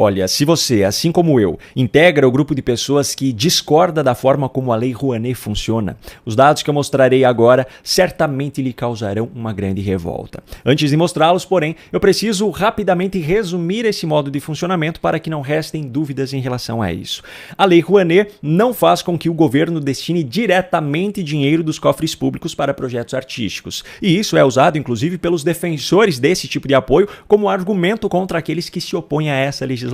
Olha, se você, assim como eu, integra o grupo de pessoas que discorda da forma como a Lei Rouanet funciona, os dados que eu mostrarei agora certamente lhe causarão uma grande revolta. Antes de mostrá-los, porém, eu preciso rapidamente resumir esse modo de funcionamento para que não restem dúvidas em relação a isso. A Lei Rouanet não faz com que o governo destine diretamente dinheiro dos cofres públicos para projetos artísticos, e isso é usado inclusive pelos defensores desse tipo de apoio como argumento contra aqueles que se opõem a essa legislação.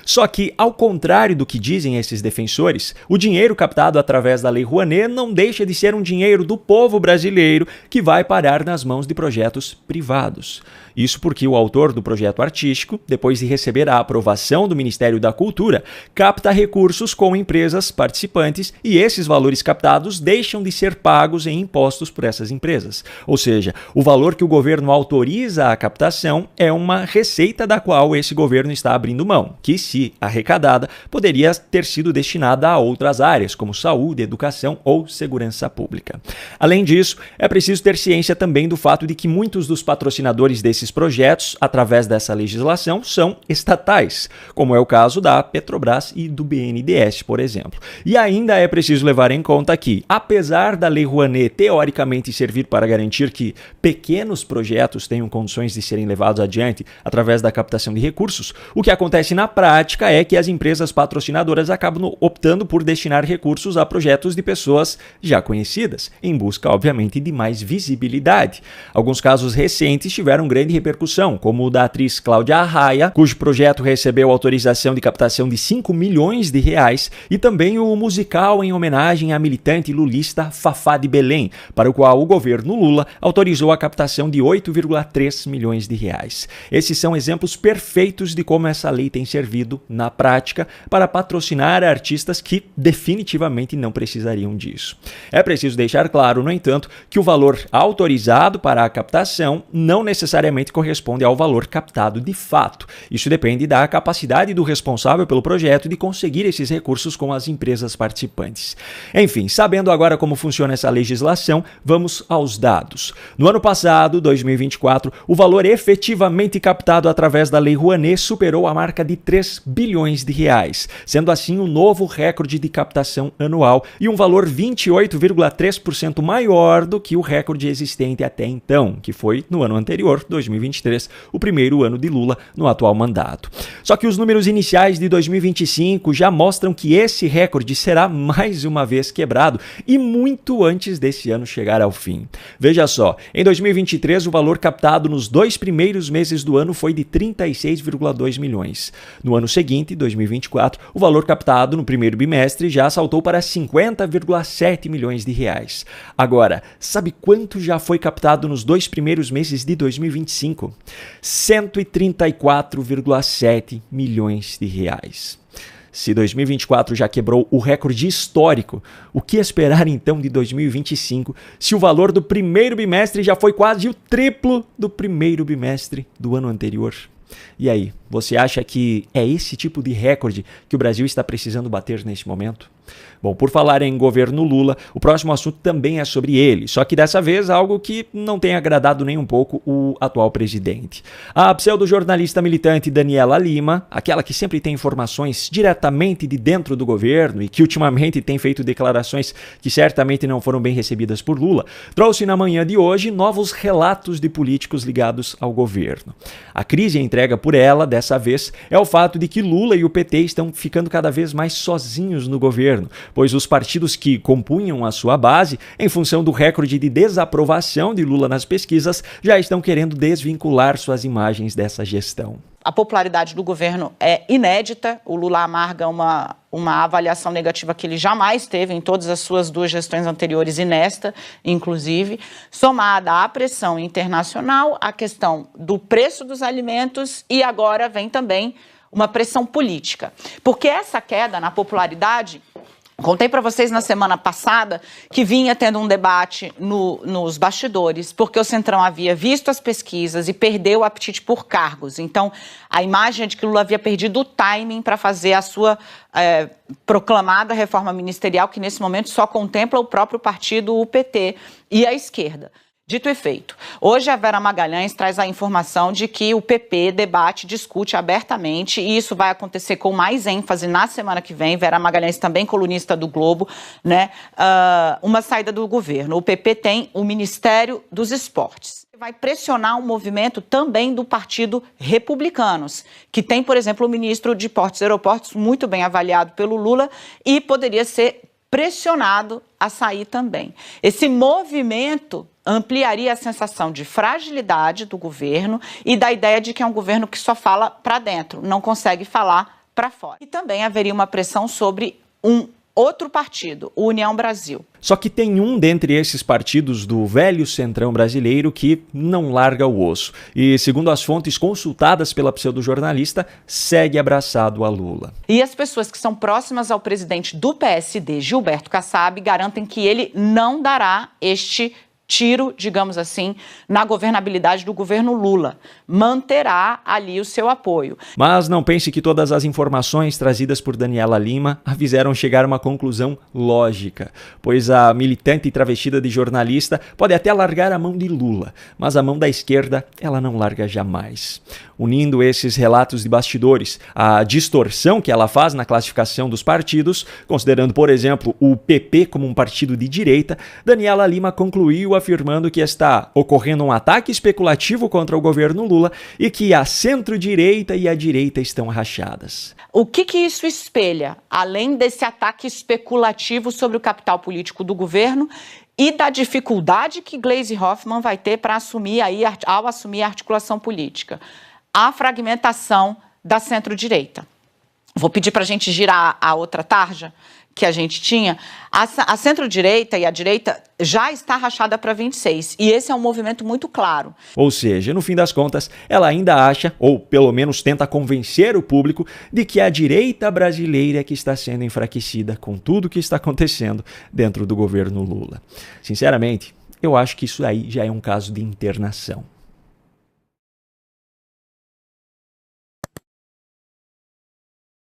Só que, ao contrário do que dizem esses defensores, o dinheiro captado através da Lei Rouanet não deixa de ser um dinheiro do povo brasileiro que vai parar nas mãos de projetos privados. Isso porque o autor do projeto artístico, depois de receber a aprovação do Ministério da Cultura, capta recursos com empresas participantes e esses valores captados deixam de ser pagos em impostos por essas empresas. Ou seja, o valor que o governo autoriza a captação é uma receita da qual esse governo está abrindo mão, que, se arrecadada, poderia ter sido destinada a outras áreas, como saúde, educação ou segurança pública. Além disso, é preciso ter ciência também do fato de que muitos dos patrocinadores desses projetos, através dessa legislação, são estatais, como é o caso da Petrobras e do BNDES, por exemplo. E ainda é preciso levar em conta que, apesar da Lei Rouanet teoricamente servir para garantir que pequenos projetos tenham condições de serem levados adiante através da captação de recursos, o que acontece na prática é que as empresas patrocinadoras acabam optando por destinar recursos a projetos de pessoas já conhecidas, em busca, obviamente, de mais visibilidade. Alguns casos recentes tiveram grande repercussão, como o da atriz Cláudia Arraia, cujo projeto recebeu autorização de captação de 5 milhões de reais, e também o musical em homenagem à militante lulista Fafá de Belém, para o qual o governo Lula autorizou a captação de 8,3 milhões de reais. Esses são exemplos perfeitos de como essa lei tem servido, na prática, para patrocinar artistas que definitivamente não precisariam disso. É preciso deixar claro, no entanto, que o valor autorizado para a captação não necessariamente corresponde ao valor captado de fato. Isso depende da capacidade do responsável pelo projeto de conseguir esses recursos com as empresas participantes. Enfim, sabendo agora como funciona essa legislação, vamos aos dados. No ano passado, 2024, o valor efetivamente captado através da Lei Rouanet superou a marca de 3 bilhões de reais, sendo assim um novo recorde de captação anual e um valor 28,3% maior do que o recorde existente até então, que foi no ano anterior, 2023, o primeiro ano de Lula no atual mandato. Só que os números iniciais de 2025 já mostram que esse recorde será mais uma vez quebrado e muito antes desse ano chegar ao fim. Veja só, em 2023 o valor captado nos 2 primeiros meses do ano foi de 36,2 milhões. No ano seguinte, 2024, o valor captado no primeiro bimestre já saltou para 50,7 milhões de reais. Agora, sabe quanto já foi captado nos 2 primeiros meses de 2025? 134,7 milhões de reais. Se 2024 já quebrou o recorde histórico, o que esperar então de 2025, se o valor do primeiro bimestre já foi quase o triplo do primeiro bimestre do ano anterior? E aí, você acha que é esse tipo de recorde que o Brasil está precisando bater neste momento? Bom, por falar em governo Lula, o próximo assunto também é sobre ele, só que dessa vez algo que não tem agradado nem um pouco o atual presidente. A pseudo-jornalista militante Daniela Lima, aquela que sempre tem informações diretamente de dentro do governo e que ultimamente tem feito declarações que certamente não foram bem recebidas por Lula, trouxe na manhã de hoje novos relatos de políticos ligados ao governo. A crise entrega por ela, dessa vez, é o fato de que Lula e o PT estão ficando cada vez mais sozinhos no governo, pois os partidos que compunham a sua base, em função do recorde de desaprovação de Lula nas pesquisas, já estão querendo desvincular suas imagens dessa gestão. A popularidade do governo é inédita. O Lula amarga uma avaliação negativa que ele jamais teve em todas as suas 2 gestões anteriores e nesta, inclusive, somada à pressão internacional, à questão do preço dos alimentos e agora vem também uma pressão política. Porque essa queda na popularidade... Contei para vocês na semana passada que vinha tendo um debate nos bastidores, porque o Centrão havia visto as pesquisas e perdeu o apetite por cargos. Então, a imagem é de que Lula havia perdido o timing para fazer a sua proclamada reforma ministerial, que nesse momento só contempla o próprio partido, o PT, e a esquerda. Dito e feito. Hoje a Vera Magalhães traz a informação de que o PP debate, discute abertamente, e isso vai acontecer com mais ênfase na semana que vem. Vera Magalhães, também colunista do Globo, né? Uma saída do governo. O PP tem o Ministério dos Esportes. Vai pressionar um movimento também do Partido Republicanos, que tem, por exemplo, o ministro de Portos e Aeroportos, muito bem avaliado pelo Lula, e poderia ser pressionado a sair também. Esse movimento ampliaria a sensação de fragilidade do governo e da ideia de que é um governo que só fala para dentro, não consegue falar para fora. E também haveria uma pressão sobre um outro partido, o União Brasil. Só que tem um dentre esses partidos do velho centrão brasileiro que não larga o osso e, segundo as fontes consultadas pela pseudojornalista, segue abraçado a Lula. E as pessoas que são próximas ao presidente do PSD, Gilberto Kassab, garantem que ele não dará este tiro, digamos assim, na governabilidade do governo Lula. Manterá ali o seu apoio. Mas não pense que todas as informações trazidas por Daniela Lima a fizeram chegar a uma conclusão lógica, pois a militante e travestida de jornalista pode até largar a mão de Lula, mas a mão da esquerda ela não larga jamais. Unindo esses relatos de bastidores, a distorção que ela faz na classificação dos partidos, considerando, por exemplo, o PP como um partido de direita, Daniela Lima concluiu afirmando que está ocorrendo um ataque especulativo contra o governo Lula e que a centro-direita e a direita estão rachadas. O que isso espelha, além desse ataque especulativo sobre o capital político do governo e da dificuldade que Gleisi Hoffmann vai ter para assumir ao assumir a articulação política? A fragmentação da centro-direita. Vou pedir para a gente girar a outra tarja que a gente tinha. A centro-direita e a direita já está rachada para 26, e esse é um movimento muito claro. Ou seja, no fim das contas, ela ainda acha, ou pelo menos tenta convencer o público, de que a direita brasileira é que está sendo enfraquecida com tudo que está acontecendo dentro do governo Lula. Sinceramente, eu acho que isso aí já é um caso de internação.